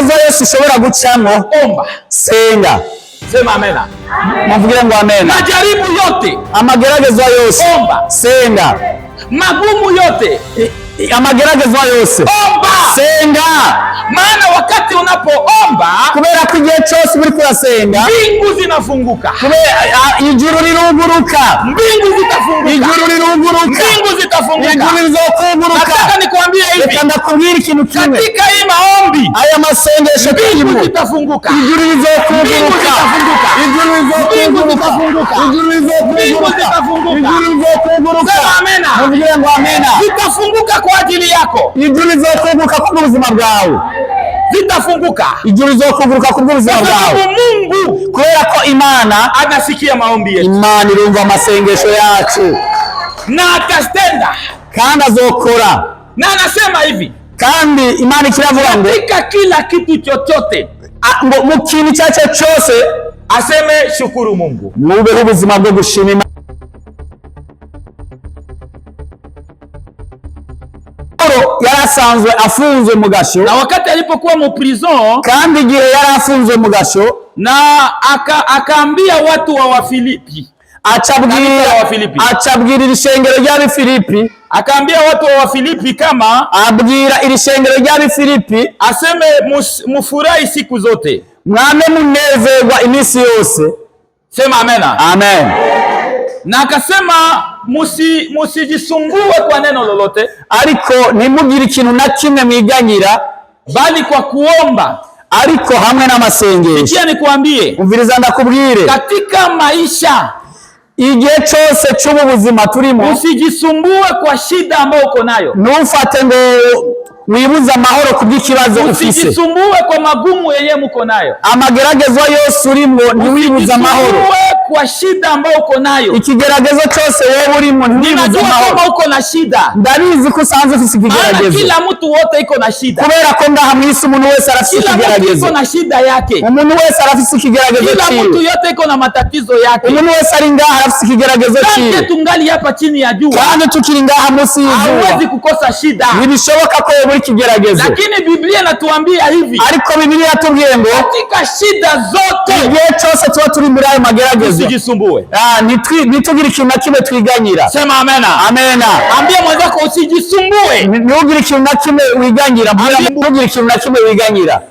Amageragezo yose ushobora gucamo, omba. Senga. Sema amena. Mvugire ngo amena. Majaribu yote, amageragezo yose, omba. Senga. Magumu yote, amageragezo yose, omba. Senga. Maana wakati unapoomba, kubera ko igihe cyose uri kurasenga, mbingu zinafunguka. Ijuru riruguruka. Mbingu zitafunguka. Ijuru riruguruka. Mbingu zitafunguka. Ijuru rizokunguruka. Nataka nikwambie hivi. Reka ndakubwira ikintu kimwe. Katika hii maombi, aya masengesho mbingu zitafunguka. Ijuru rizokunguruka. Ijuru rizokunguruka. Ijuru rizokunguruka. Ijuru rizokunguruka. Sema amena. Mvugire ngo amena. Zitafunguka kwa ajili yako. Ijuru rizokunguruka ku buzima bwawe. Zitafunguka. Ijuru rizokunguruka ku buzima bwawe. Mungu, kubera ko Imana anasikia maombi yetu. Imana irumva amasengesho yacu. Na atastenda. Kandi azokora. Na anasema hivi. Kandi Imana ikiravuga ngo katika kila kitu chochote, mu kintu cyacu cyose aseme shukuru Mungu. Mubeho ubuzima bwo gushima Imana. Yari asanzwe afunzwe mu gasho, na wakati alipokuwa mu prison, kandi igihe yari afunzwe mu gasho, na akaambia watu wa Wafilipi, acabwira irishengero ry'Abafilipi, akaambia watu wa Wafilipi kama abwira irishengero ry'Abafilipi aseme mufurahi siku zote, mwame munezerwa iminsi yose. Sema amena. Amen. Na akasema musijisumbue kwa neno lolote, ariko ntimugire ikintu na kimwe mwiganyira, bali kwa kuomba, ariko hamwe n'amasengesho. Sikia nikwambie, umviriza ndakubwire, katika maisha igihe cyose cy'ubuzima turimo, usijisumbue kwa shida ambayo uko nayo. Ntufate ngo wibuza amahoro kubw'ikibazo ufise. Usijisumbue kwa magumu yenye muko nayo. Amageragezo yose urimo ntiwibuza amahoro kwa shida ambayo uko nayo. Ikigeragezo cyose wewe urimo ntiwibuza amahoro. Kama uko na shida, ndabizi ko usanzwe ufise ikigeragezo. Kila mtu wote iko na shida. Kubera ko ngaha mwisi umuntu wese arafise ikigeragezo. Kila mtu iko na shida yake. Umuntu wese arafise ikigeragezo cyiwe. Kila mtu yote iko na matatizo yake. Umuntu wese ari ngaha arafise ikigeragezo cyiwe. Kandi tungali hapa chini ya jua, kandi tukiri ngaha munsi y'izuba, hawezi kukosa shida. Ntibishoboka ko muri kigeragezo. Lakini Biblia inatuambia hivi, ariko Biblia yatubwiye ngo katika shida zote, igihe cyose tuba turi muri ayo mageragezo, usijisumbue. Ntitugire ikintu na kimwe twiganyira. Sema amena. Amena. Ambia mwenzako usijisumbue. Ntugire ikintu na kimwe wiganyira. Ntugire ikintu na kimwe wiganyira.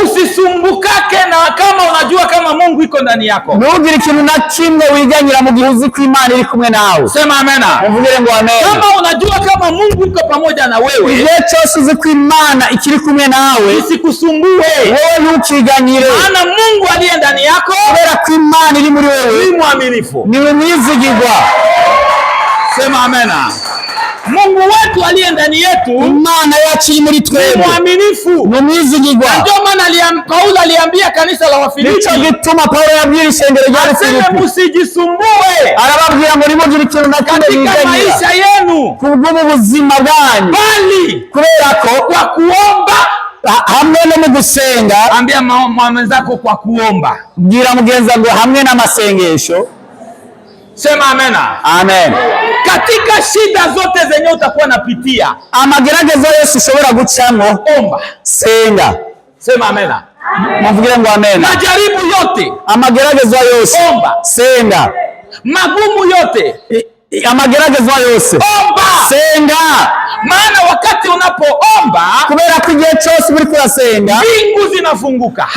Usisumbukake na kama unajua kama Mungu iko ndani yako. Ntugire ikintu na kimwe wiganyira mu gihe uzi ko Imana iri kumwe nawe. Sema amena. Mvugire ngo amena. Kama unajua kama Mungu iko pamoja na wewe, igihe cyose uzi ko Imana ikiri kumwe nawe, isikusumbue. Wewe ntukiganyire. Maana Mungu aliye ndani yako, kubera ko Imana iri muri wewe, ni mwaminifu, ni mwizigirwa. Sema amena. Mungu wetu aliye ndani yetu, Imana yacu iri muri twebwe, ni mwaminifu, ni mwizigirwa. Ndio maana Paulo aliambia kanisa la Wafilipi, nico gituma Paulo yabwira ishengero ry'Abafilipi, musijisumbue, arababwira ngo nimugire ikintu na kimwe wiganyira katika maisha yenu, kubw'ubuzima bwanyu, bali kubera ko kwa kuomba hamwe no mu gusenga. Ambia mwenzako kwa kuomba, bwira mugenza ngo hamwe n'amasengesho. Sema amena. Amen. Katika shida zote zenye utakuwa napitia, amageragezo yose ushobora gucamo, omba, senga. Sema amena. Mvugire ngo amena. Majaribu yote, amageragezo yose, omba, senga. Magumu yote, amageragezo yose, omba, senga. Maana wakati unapoomba, kubera ko igihe cyose uri kurasenga, mbingu zinafunguka.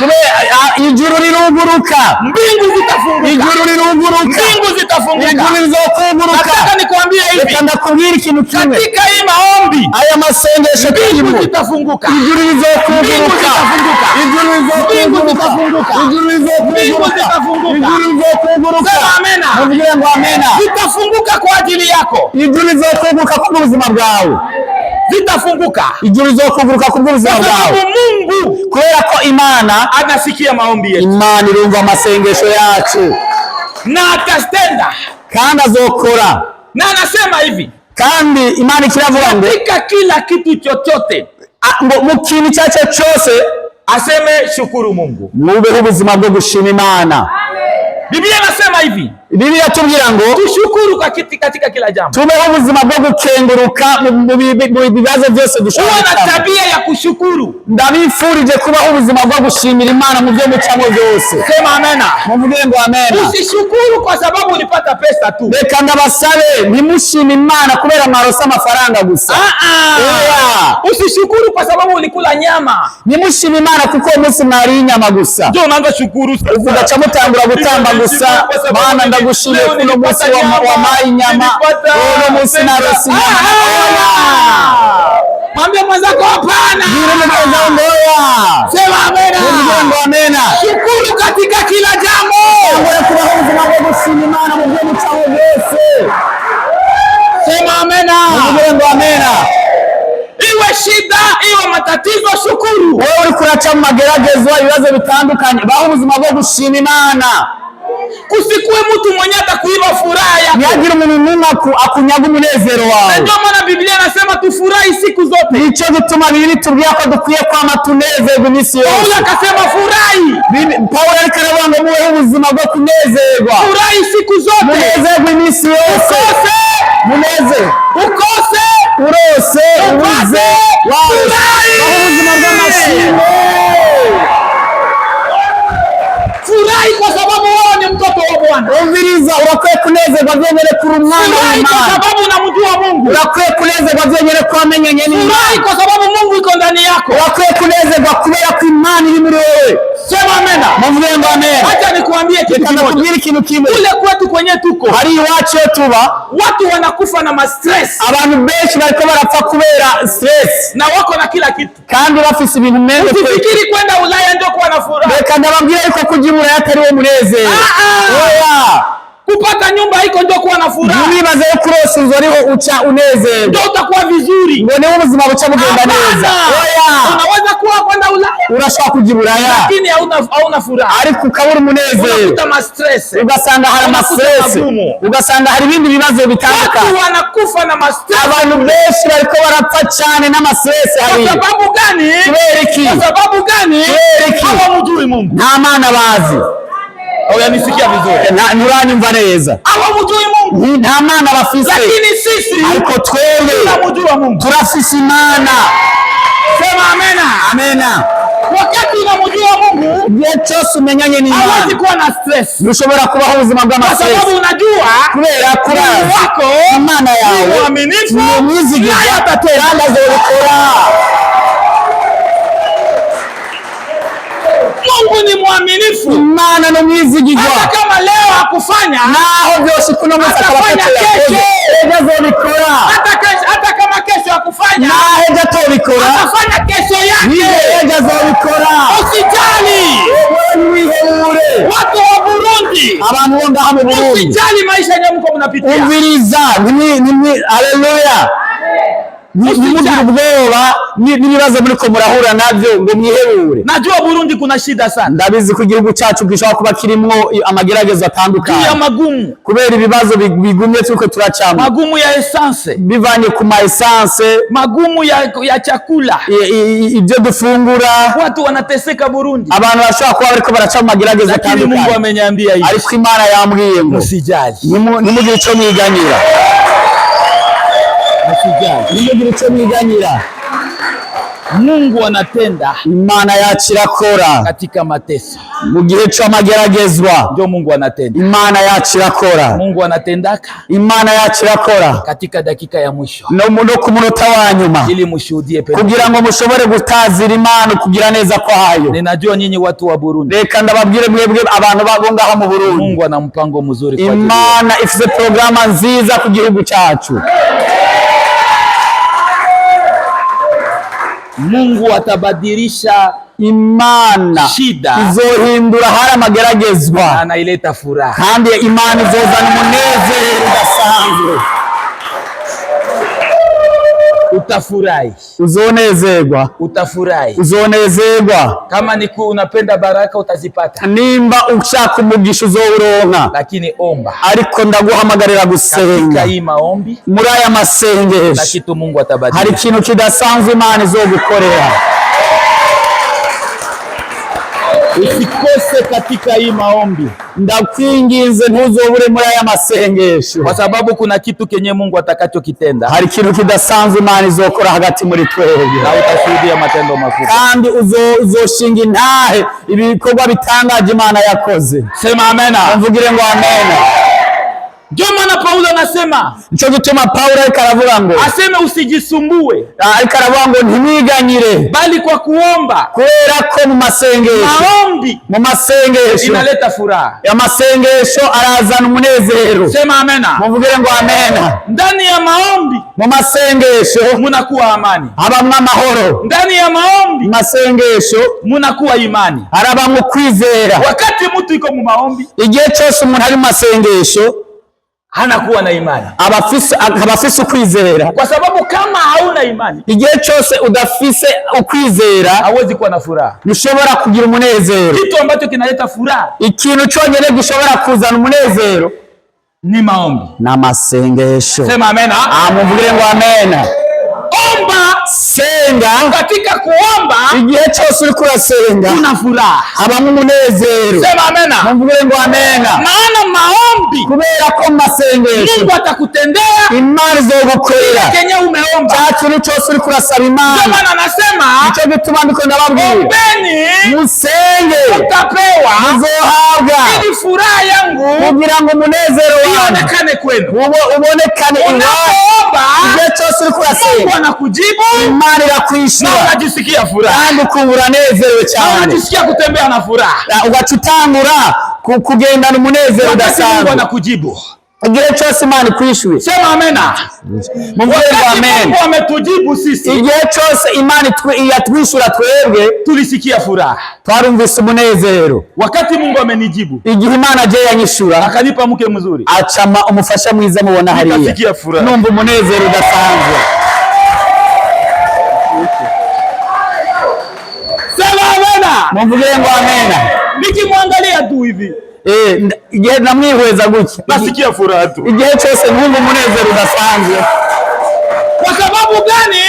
Ijuru riruguruka. Mbingu zitafunguka. Ijuru riruguruka. Mbingu zitafunguka. Ijuru rizokunguruka. Nataka nikwambie hivi, reka ndakubwira ikintu kimwe. katika hii maombi, aya masengesho mbingu zitafunguka. Ijuru rizokunguruka. Ijuru rizokunguruka. Ijuru zitafunguka. Ijuru rizokunguruka. Sema amena. Mvugire ngo amena. Zitafunguka kwa ajili yako. Ijuru rizokunguruka ku buzima bwawe. Zitafunguka. Ijuru rizokunguruka ku buzima bwawe. Mungu, kubera ko Imana anasikia maombi yetu. Imana irumva amasengesho yacu. Na atastenda. Kandi azokora. Na anasema hivi, kandi Imana ikiravuga ngo katika kila kitu chochote, mu kintu cyacu cyose aseme shukuru Mungu. Mubeho ubuzima bwo gushima Imana. Biblia inasema hivi, Biblia tubwira ngo tushukuru katika kila jambo. Tubeho ubuzima bwo gukenguruka mu bibazo byose dushobora. Uwe na tabia ya kushukuru. Ndabifurije kubaho ubuzima bwo gushimira Imana mu byo mucamo byose. Sema amena. Muvuge ngo amena. Usishukuru kwa sababu ulipata pesa tu. Reka ndabasabe ntimushime Imana kubera marosa amafaranga gusa. Usishukuru kwa sababu ulikula nyama. Ntimushime Imana kuko umunsi mwari inyama gusa. Ndio unaanza shukuru sasa. Ugaca mutangura gutamba gusa. Mana ndagushimye kuno munsi wa mai nyama. Uno munsi narose nyama. Mwambie mwenzako hapana. Ndio mwanzo ndoa. Sema amena. Ndio amena. Shukuru katika kila jambo. Wewe kubaho ubuzima bwo gushima Imana mu byo mucamo byose. Sema amena. Ndio amena. Iwe shida, iwe matatizo, shukuru. Wewe uri kuraca mu mageragezwa ibibazo bitandukanye, baho ubuzima bwo gushima Imana. Kusikue mtu mwenye atakuiba furaha yako. Nyagira umuntu n'umwe akunyaga umunezero wawe. Ndio maana Biblia inasema tufurahi siku zote. Nico gituma Biblia itubwira ko dukwiye kwama tunezerwa iminsi yose. Paulo akasema furahi. Paulo ariko aravuga ngo mubeho ubuzima bwo kunezerwa. Furahi siku zote. Munezerwa iminsi yose. Ukose. Urose. Ubuze. Furahi. Ubuzima bw'amashimwe. Furahi kwa sababu wewe ni mtoto wa Bwana. Umviriza, urakwiye kunezerwa vyenyere kuri umwana w'Imana. Kwa sababu unamjua Mungu. Urakwiye kunezerwa vyenyere ko wamenyanye n'Imana. Furahi kwa sababu Mungu iko ndani yako. Urakwiye kunezerwa kubera ko Imana iri muri wewe. Sema amena. Muvuge ngo amena. Acha nikuambie kitu kimoja. Ikintu kimwe. Kule kwetu kwenye tuko. Hari iwacu tuba. Watu wanakufa na stress. Abantu benshi bariko barapfa kubera stress. Na wako na kila kitu. Kandi bafise ibintu menshi. Usifikiri kwenda Ulaya ndio kuwa na furaha. Reka ndababwira yuko kuja Ulaya atari wo munezero. Oya. Kupata nyumba iko ndio kuwa na furaha. Nibaze yo kurosa inzu ariho uca unezero. Ndio utakuwa vizuri. Ngo niwo ubuzima buca bugenda neza. Oya. Unaweza kuwa kwenda Ulaya. Urashaka kuja Ulaya. Lakini hauna furaha. Ariko ukabura umunezero. Unakuta ma stress. Ugasanga hari ama stress. Ugasanga hari ibindi bibazo bitandukanye. Watu wanakufa na ma stress. Abantu benshi bariko barapfa cyane n'ama stress hari. Kwa sababu gani? Kubera iki? Kwa sababu gani? Kubera iki? Hawamjui Mungu. Nta Mana bazi. Unanisikia vizuri? Nuranyumva neza. Hawamjui Mungu. Nta Mana bafise. Lakini sisi ariko twebwe tunamjua Mungu. Turafise Imana. Sema amena. Amena. Wakati unamjua Mungu, igihe cyose umenyanye n'Imana, hawezi kuwa na stress. Ushobora kubaho ubuzima bw'ama stress. Kwa sababu unajua kubera ko wako Imana yawe ni mwaminifu, ni mwizigirwa, atatera azobikora. Mungu ni mwaminifu. Imana ni mwizigirwa. Hata kama leo hakufanya, naho byose kuno munsi atafanya kesho. Azobikora. Hata kama kesho hakufanya, naho atobikora. Atafanya kesho yake. Azobikora. Usijali. Watu wa Burundi, abantu bo ngaha mu Burundi, usijali maisha yenyewe mko mnapitia. Umviriza, haleluya. Nimugire ubwoba n'ibibazo muriko murahura navyo ngo mwihebure. Najua Burundi kuna shida sana. Ndabizi ku gihugu cyacu gishobora kuba kirimwo amageragezo atandukanye. Ya magumu. Kubera ibibazo bigumye tuko turacamo. Magumu ya essence. Bivanye ku ma essence. Magumu ya chakula. Ibyo dufungura. Watu wanateseka Burundi. Abantu bashobora kuba bariko baracamo amageragezo atandukanye. Lakini Mungu amenyambia hivi. Ariko Imana yambwiye ngo usijali. Nimugire ico mwiganyira. Nimugire ico mwiganyira. Mungu anatenda. Imana yacirakora katika mateso. Mu gihe c'amageragezwa ndio Mungu anatenda. Imana yacirakora. Mungu anatendaka. Imana yacirakora katika dakika ya mwisho. No ku munota wa nyuma. Ili mushuhudie pendo. Kugira ngo mushobore gutazira Imana kugira neza kwayo. Ninajua nyinyi watu wa Burundi. Reka ndababwire mwebwe abantu babo ngaho mu Burundi. Mungu ana mpango mzuri kwa Imana. Imana ifite programa nziza ku gihugu cyacu. Mungu atabadilisha Imana shida izohindura hari amageragezwa, anaileta furaha. Kandi Imana izozana umunezero udasanzwe. Utafurahi. Uzonezerwa. Utafurahi. Uzonezerwa. Kama ni unapenda baraka utazipata. Nimba ushaka umugisha uzowuronka. Lakini omba. Ariko ndaguhamagarira gusenga. Katika hii maombi, muri aya masengesho, na kitu Mungu atabadilisha. Hari ikintu kidasanzwe Imana izogukorera. Usikose katika hii maombi. Ndakwinginze ntuzobure muri aya masengesho, kwa sababu kuna kitu kenye Mungu atakachokitenda. Hari ikintu kidasanzwe Imana izokora hagati muri twebwe, na utashuhudia matendo makubwa, kandi uzoshinga intahe ibikorwa bitangaje Imana yakoze. Sema amena. Mvugire ngo amena. Ndio maana Paulo anasema, nico gituma Paulo ariko aravuga ngo aseme usijisumbue, ariko aravuga ngo ntimwiganyire, bali kwa kuomba, kubera ko mu masengesho, maombi mu masengesho inaleta furaha. Ya masengesho arazana umunezero. Sema amena. Mvugire ngo amena. Ndani ya maombi, mu masengesho munakuwa amani, habamwe amahoro. Ndani ya maombi, masengesho munakuwa imani, harabamwe kwizera. Wakati mtu iko mu maombi, igihe cyose umuntu ari mu masengesho hanakuwa na imani, abafise ukwizera. Kwa sababu kama hauna imani, igihe cyose udafise ukwizera, hauwezi kuwa na furaha. Ntushobora kugira umunezero. Kitu ambacho kinaleta furaha, ikintu cyonyine gishobora kuzana umunezero ni maombi na masengesho. Sema amena. Muvugire ngo amena. Omba, senga. Katika kuomba, igihe cyose uri kurasenga, kuna furaha, habamo umunezero. Sema amena. Muvugire ngo amena. Maana maombi, kubera ko masengesho Mungu atakutendea, Imana izogukorera kenye umeomba. Cyacu cyose uri kurasaba Imana. Ndio maana anasema, nicyo gituma ndiko ndababwira, ombeni musenge utapewa, muzohabwa, ili furaha yangu kugira ngo umunezero wanyu ionekane kwenu. ubonekane Unapoomba, igihe cyose uri kurasenga, Mungu anakujibu, Imana irakwishura, na unajisikia furaha, kandi ukumva uranezerewe cyane, unajisikia kutembea na furaha, ugacutangura kugendana umunezero udasanzwe. Mungu anakujibu igihe cyose Imana ikwishuye. Sema amena. Mungu ametujibu sisi, igihe cyose Imana yatwishura twebwe, tulisikia furaha, twarumvise umunezero. Wakati Mungu amenijibu, igihe Imana je yanyishura, akanipa mke mzuri, acama umufasha mwiza mubona hariya, nasikia furaha, numva umunezero udasanzwe. Sema amena. Mvugire ngo amena. Nikimwangalia tu hivi, igihe namwihweza gutya, nasikia furaha tu. igihe cyose numva umunezero udasanzwe. Kwa sababu gani?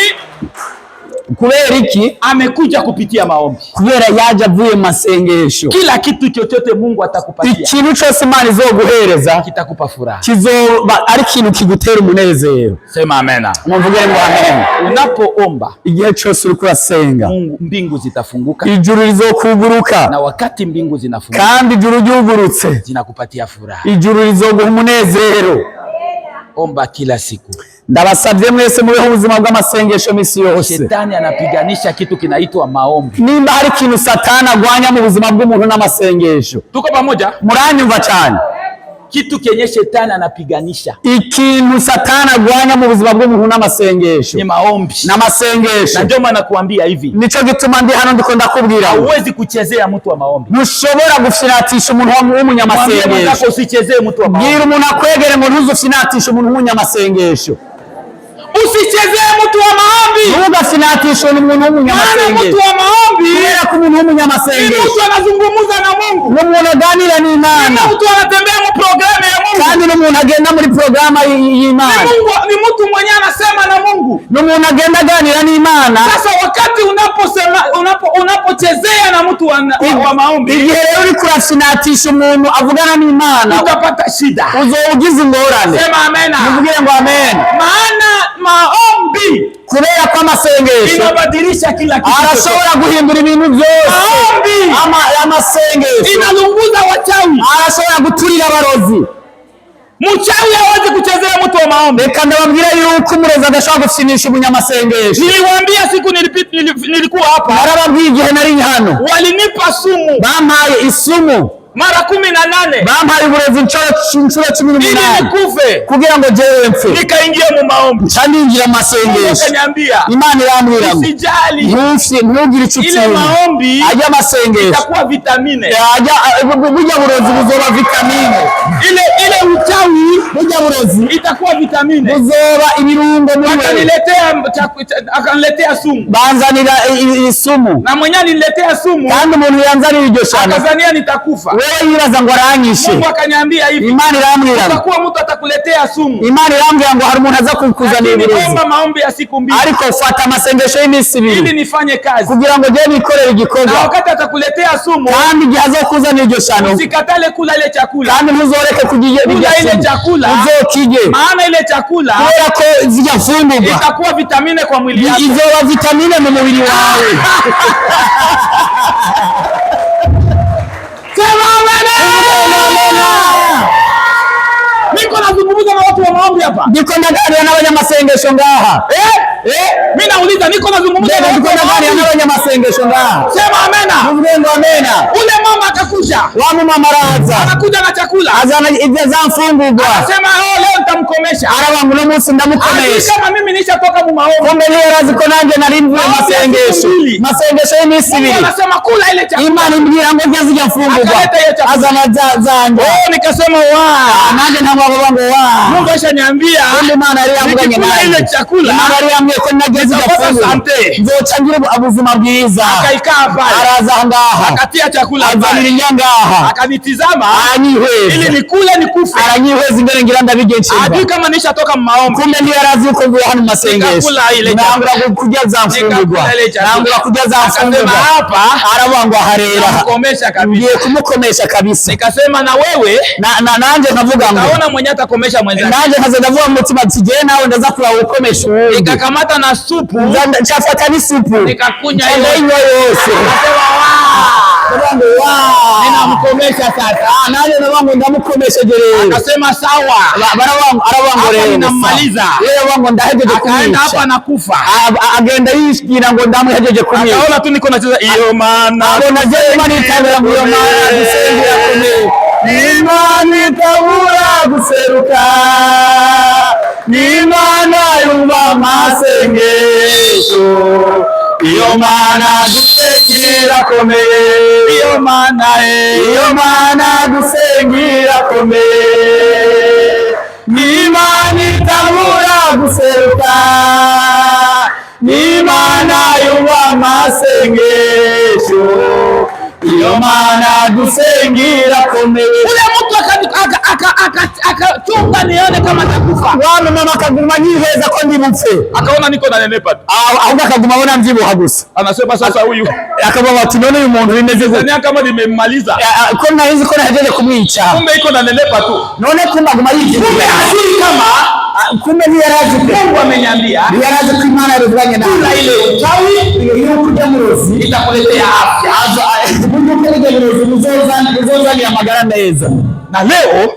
Kubera iki? Amekuja kupitia maombi. Kubera yaje avuye masengesho. Kila kitu chochote Mungu atakupatia, ikintu cyose Imana izoguhereza kitakupa furaha, kizoba ari ikintu kigutera umunezero. Sema amena. Mvugire ngo amena. Unapoomba, igihe cyose uri kurasenga, mbingu zitafunguka, ijuru lizokuguruka, na wakati mbingu zinafunguka, kandi ijuru ryugurutse, zinakupatia furaha. ijuru lizoguha umunezero. Omba kila siku. Ndabasabye mwese mubeho ubuzima bw'amasengesho misi yose. Shetani anapiganisha kitu kinaitwa maombi. Nimba hari ikintu Satani agwanya mu buzima bw'umuntu n'amasengesho, tuko pamoja? Muranyumva cyane? Kitu kenye Shetani anapiganisha, ikintu Satani agwanya mu buzima bw'umuntu n'amasengesho, ni maombi na masengesho. Na ndio maana nakuambia hivi, nico gituma ndi hano ndiko ndakubwira, hauwezi kuchezea mtu wa maombi. Ntushobora gufinatisha umuntu w'umunyamasengesho. Usichezee mtu wa maombi. Bwira umuntu akwegere ngo ntuzufinatishe umuntu w'umunyamasengesho. Usichezee mtu wa maombi. Ntugafinatishe umuntu w'umunyamasengesho. Mtu wa maombi, kubera ko umuntu w'umunyamasengesho, mtu anazungumza na Mungu, n'umuntu aganira n'Imana, mtu anatembea mu programu ya Mungu, kandi n'umuntu agenda muri programu y'Imana. Ni mtu mwenye anasema na Mungu, n'umuntu agenda aganira n'Imana. Sasa wakati unapochezea na mtu wa maombi, igihe rero uri kurafinatisha umuntu avugana n'Imana, utapata shida, uzogize ingorane. Sema amena. Mvugire ngo amen. Maana maombi, kubera ko amasengesho inabadilisha kila kitu, arashobora guhindura ibintu byose. Maombi, amasengesho inalunguza wachawi, arashobora guturira abarozi. Mchawi hawezi kuchezea mtu wa maombi. Reka ndababwira yuko umurozi adashobora gufinisha umunyamasengesho. Niliwaambia siku nilikuwa hapa, narababwiye igihe nari hano, walinipa sumu, bampaye isumu mara 18, bampaye uburozi inshuro 18 ili nikufe, kugira ngo jewe mfe. Nikaingia mu maombi, ndinjira amasengesho. Imana irambwira, usijali, ntugire icyo ile maombi ajya amasengesho itakuwa vitamine, burya burozi buzoba vitamine, ile uchawi burya burozi itakuwa vitamine, buzoba ibirungo muri. Akaniletea sumu, banzanira isumu, na mwenye aliniletea sumu, kandi umuntu yanzanira iryo shano akazania nitakufa. wewe yibaza ngo aranyishe. Mungu akaniambia hivi, Imani irambwira utakuwa mtu atakuletea sumu. Imani irambwira ngo hari umuntu aza kukuzanira ibirozi. Niomba maombi ya siku 2. Ariko fata amasengesho y'iminsi 2 ili nifanye kazi kugira ngo je nikorere igikorwa. Na wakati atakuletea sumu kandi igihe azokuzanira iryo shano usikatale kula ile chakula. Kandi ntuzoreke kugira ile chakula. Uzokige. Maana ile chakula kubera ko zijya mfungurwa itakuwa vitamine kwa mwili wako. Izoba vitamine mu mubiri wawe. Sema amen. Niko nazungumza na watu wa maombi hapa. Niko ndani na wanyamasengesho ngaha. Mimi nauliza niko nazungumza na watu wa wanyamasengesho ngaha. Sema amen. Mungu amena. Ule mama akakuja. Wa mama raza. Anakuja na chakula. Azana za mfungurwa. Anasema leo nitamkomesha. Arabangu no munsi ndamukomesha. Kama mimi nishatoka mu maombi. Kumbe ni razi ko nanjye nari mvuye masengesho. Masengesho y'imisi 2. Anasema kula ile chakula. Imana imbwira ngo njya mfungurwa. Azana zanjye. Nikasema nanjye ntabwo ngo Mungu ashaniambia. Imana yari yamuganye na ile chakula. Imana yari yamwiye ko nageze gafungura. Nzoca ngira ubuzima bwiza. Akaikaa pale. Araza ngaha. Akatia chakula pale. Azanira nyangaha. Akanitizama. Aranyihweza. Ili nikule nikufe. Aranyihweza ingere ngira ndabigenshimba. Ajui kama nishatoka maombi. Kumbe ni arazi uko nguye hano masengesho. Nikakula ile chakula. Nangura kujaza mfungurwa. Nangura kujaza mfungurwa. Hapa arabangwa harera. Kumkomesha kabisa. Ndiye kumukomesha kabisa. Nikasema na wewe nanje nkavuga ngo. Naona mwenye atakomesha mwenzake. Nanje kaza ndavuga mutima tije nawe ndaza kula ukomesha uwundi. Nikakamata na supu. Chafata ni supu. Nikakunya hiyo yose. Ninamkomesha sasa. Nanje nabango ndamukomesha gereza. Akasema sawa. Arabango rero. Ninamaliza. Yeye wango ndahejeje kumwica. Akaenda hapa nakufa. Agenda yishikira ngo ndamuhejeje kumwica. Akaona tu niko nacheza iyo maana. Abona je Imana itabira ngo iyo maana dusengera kumwe. Imana itabura guseruka. Imana yumva amasengesho. Iyo Mana dusengera komeye. Iyo Mana dusengera komeye. Imana itabura guseruka. Imana yumva amasengesho. Iyo Mana dusengera komeye. Ule mtu akachunga nione kama atakufa. Wa mama akaguma nyiheza ko ndi mupfe. Akaona niko na nenepa. Ahubwo akaguma abona mvyibuha gusa. Anasema sasa huyu. Akabaza ati none uyu muntu bimeze gute? Nani kama nimemmaliza. Ko nahizi ko nahejeje kumwica. Kumbe iko na nenepa tu. None kumbe aguma yijije. Kumbe asiri kama kumbe ni yaraje. Mungu ameniambia. Ni yaraje kwa Imana yaruvanye na. Kula ile uchawi ile kuja murozi itakuletea afya. Mungu kelege murozi muzozani ya magara meza. Na leo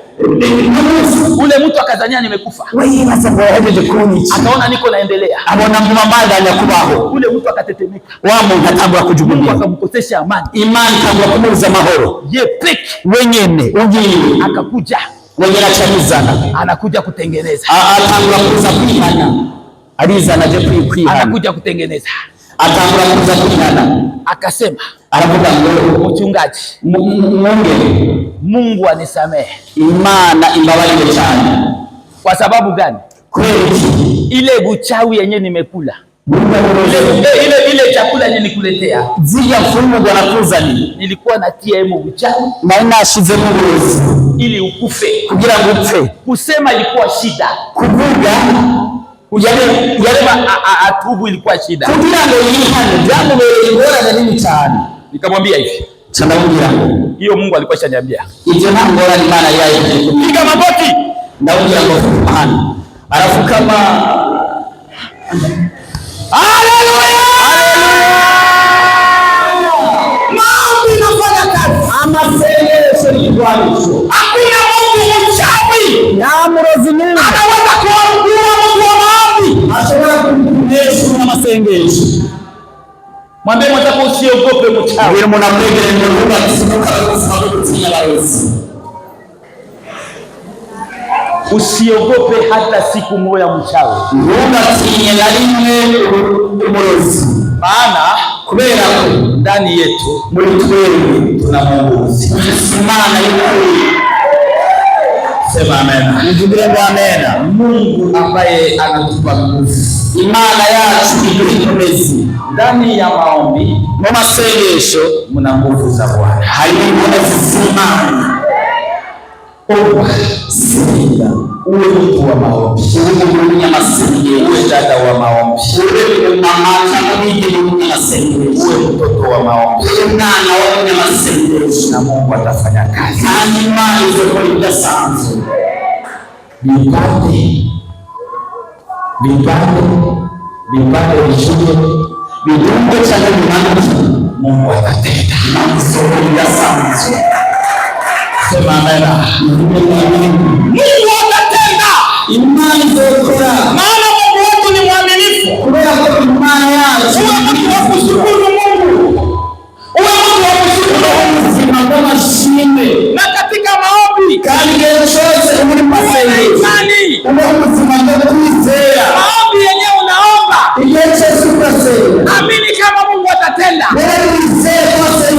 ule mtu akazania nimekufa. Wewe basi ngoja kunicha. Akaona niko naendelea. Abona mbamba ndani ya kubaho. Ule mtu akatetemeka. Wa Mungu atambua kujugulia. Akamkosesha amani. Imani kangwa kumuza mahoro. Ye peke wenyene ugiye akakuja. Wenyene achamizana. Anakuja kutengeneza. Atangura kuza kwihana. Alizana je kwihana. Anakuja kutengeneza. Atangura kuza kwihana. Akasema aravuga ngo mchungaji Mungu anisamehe. Imana imbabarire cyane. Kwa sababu gani? Kweli ile buchawi yenye nimekula. Ile chakula yenye nikuletea. Zija mfumo bwana kuzani. Nilikuwa natia hemo buchawi. Na inashize murozi. Ili ukufe. Kugira ngo upfe. Kusema ilikuwa shida. Kuvuga yale atubu ilikuwa shida. Kugira ngo yihane jambo bora na nini cyane. Nikamwambia hivi. Chandamugira. Hiyo Mungu alikuwa shaniambia. Ije na ngora ni maana yeye. Piga magoti. Ndaungira ngo Subhana. Alafu kama Haleluya! Maombi inafanya kazi. Amasengesho ni kwanisho. Hakuna Mungu mchawi. Na murozi Mungu. Anaweza kuangua Mungu wa maombi. Ashobora kumkunesha na masengesho. Mwambie mwenzako usiogope mchawi. Wewe mnamlegele Mungu akisimuka kusimuka barezi. Usiogope hata siku moja mchawi. Mungu atinye na rimwe umurozi. Maana kubera ndani yetu muri twebwe tuna Mungu. Imana y'ukuri. Sema amen. Nijibire amen. Mungu ambaye anatupa nguvu. Imana yacu idukomezi. ndani ya maombi mu masengesho muna nguvu za Bwana. harimo imbaraga z'Imana. Senga, uwe mtu wa maombi, uwe munyamasengesho, uwe dada wa maombi, uwe mama cyangwa munyamasengesho, uwe mtoto wa maombi, uwe mwana wa munyamasengesho, na Mungu atafanya kazi. kandi Imana izakora ibidasanzwe. Vipande vishike vidungo cyangwa vimanzi, Mungu atatenda. Imana izakora ibidasanzwe. Sema amena. Mungu atatenda. Imana izakora. Maana Mungu wetu ni mwaminifu. Kubera ko Imana yacu. Uwe mtu wa kushukuru Mungu. Uwe mtu wa kushukuru ubuzima bw'amashimwe. Na katika maombi Kandi igihe cyose muri masengesho ube ubuzima bwo kwizera. Maombi yenyewe unaomba, Igihe cyose ugasenga, amini kama Mungu atatenda. wewe wizeye ko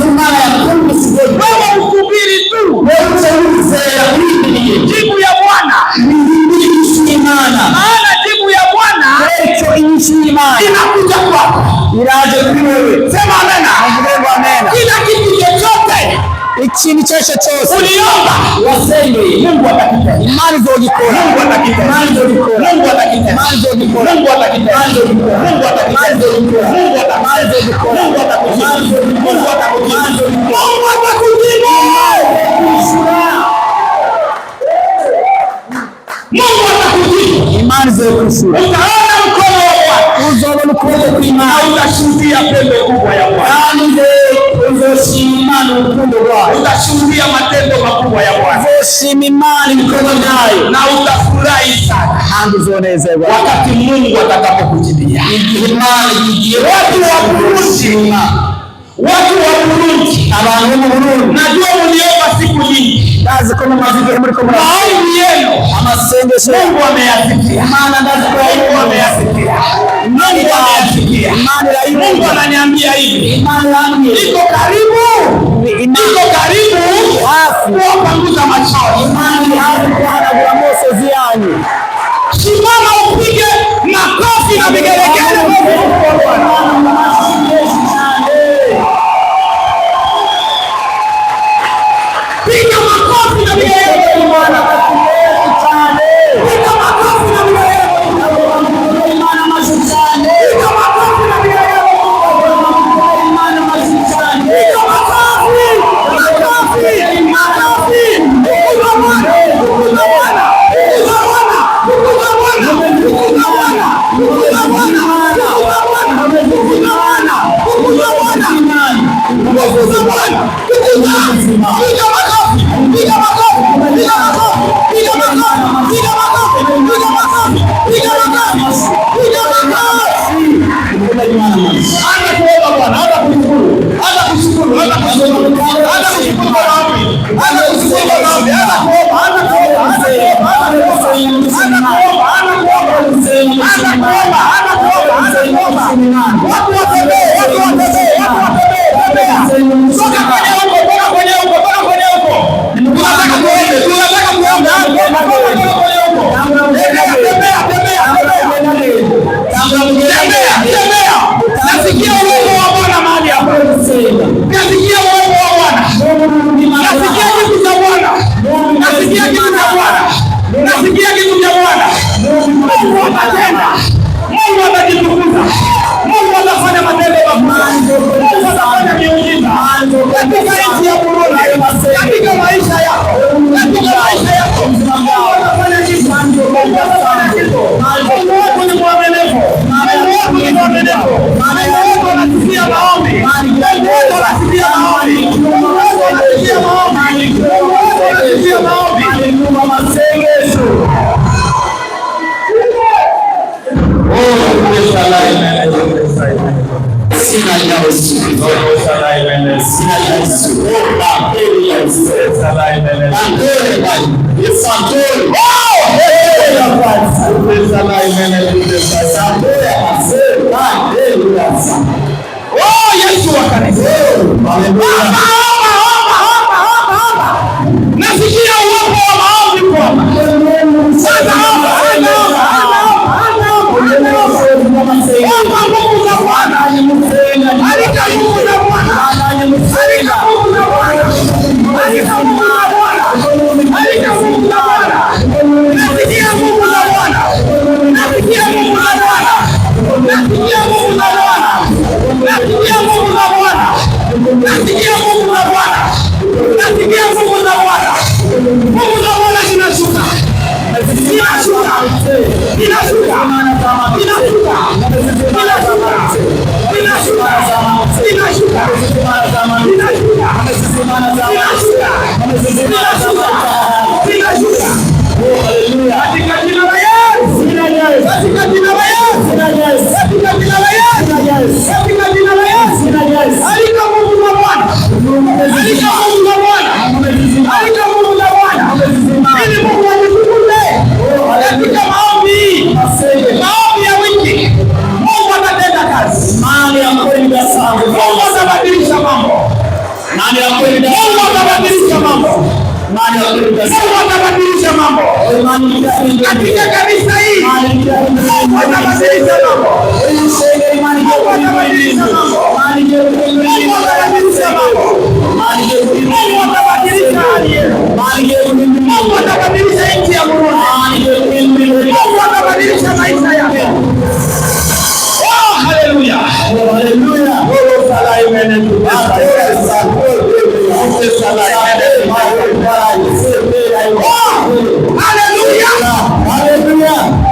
Imana yakumvise. Wewe usubiri tu. Wewe wizeye urindiriye Jibu ya Bwana. Imana. Maana jibu ya Bwana Ecyo inchi y'Imana inakuja kwako. iraje kuri wewe. Sema amena. Amena. Kila kitu chochote Ikintu cyose cyose uliomba wasengeye, Mungu atakitenda. Imana izogikora. Mungu atakitenda. Imana izogikora. Mungu atakitenda. Imana izogikora. Mungu atakitenda. Imana izogikora. Mungu atakitenda. Imana izogikora. Mungu atakitenda. Imana izogikora. Mungu atakutenda. Imana izogikora. Mungu atakutenda. Imana izogikora. Mungu atakujibu. Mungu atakujibu. Imana izogikora. Utaona mkono wa Bwana. Uzobona ukuboko kw'Imana. Na utashuhudia pendo kubwa ya Bwana. Kandi uzoshima Imana urukundo rwayo. Utashuhudia matendo makubwa ya Bwana. Uzoshima Imana ibikorwa byayo. Na utafurahi sana Kandi uzonezerwa wakati Mungu atakapokujibia. igihe Imana igiye. Watu wa Burundi, abantu bo mu Burundi, najua mliomba siku nyingi. ndazi ko mumaze igihe muri ko Maombi yenu amasengesho Mungu ameyasikia. Imana ndazi ko Mungu ameyasikia. Mungu ameyasikia. Mungu ananiambia hivi, Imana yambwiye niko karibu kuwapanguza machozi. Imana iri hafi kuhanagura amosozi yanyu. Simama upige makofi na vigelegele. Piga makofi na vigelegele. Piga makofi na vigelegele. Imana mazi cyane. Piga makofi na vigelegele. Imana mazi cyane. Piga makofi. Makofi. Makofi. Piga Bwana. Piga Bwana. Piga Bwana. Piga Bwana. Piga Bwana. Piga Bwana. Piga Bwana. Piga Bwana. Piga Bwana. Piga Bwana. Piga makofi. Piga makofi. Piga makofi. Piga makofi. Piga makofi. Piga makofi. Piga makofi. Piga makofi. Anza kuomba Bwana, anza kushukuru. Anza kushukuru, anza kushukuru. Anza kushukuru kwa maombi. Anza kushukuru kwa maombi. Anza kuomba, anza kuomba, anza kuomba, anza kuomba. Anza kuomba, anza kuomba. Anza kuomba, anza kuomba, anza kuomba. Watu watembee, watu watembee, watu watembee, tembea. Toka kwenye huko, toka kwenye huko, toka kwenye huko. Tunataka kuombe, tunataka kuombe. Toka kwenye huko. Tembea, tembea, tembea, tembea. Tembea, tembea. Nasikia uwepo wa Bwana mahali hapa. Nasikia uwepo wa Bwana. Nasikia kitu cha Bwana. Nasikia kitu cha Bwana. Nasikia kitu cha Bwana. Mungu atatenda. Mungu atajitukuza. Mungu atafanya matendo makubwa. Mungu atafanya miujiza. Katika nchi ya Burundi. Katika maisha yako. Katika maisha yako. Mungu atafanya kitu. Mungu atafanya kitu. Mungu wako ni mwaminifu. Mungu wako ni mwaminifu. Mungu wako anasikia maombi. Mungu wako anasikia maombi. Mungu wako anasikia maombi. Mungu wako anasikia maombi. Yesu wa kanisa. Nasikia uwepo wa maombi kwamba. Sasa hapa nguvu za Bwana. atabadilisha mambo katika kanisa hili. Mungu atabadilisha mambo. Mungu atabadilisha mambo. Mungu atabadilisha mambo. Mungu atabadilisha hali yenu. Mungu atabadilisha nchi ya Burundi. Mungu atabadilisha maisha yako. Haleluya. Haleluya. Oh, hallelujah. Oh, hallelujah.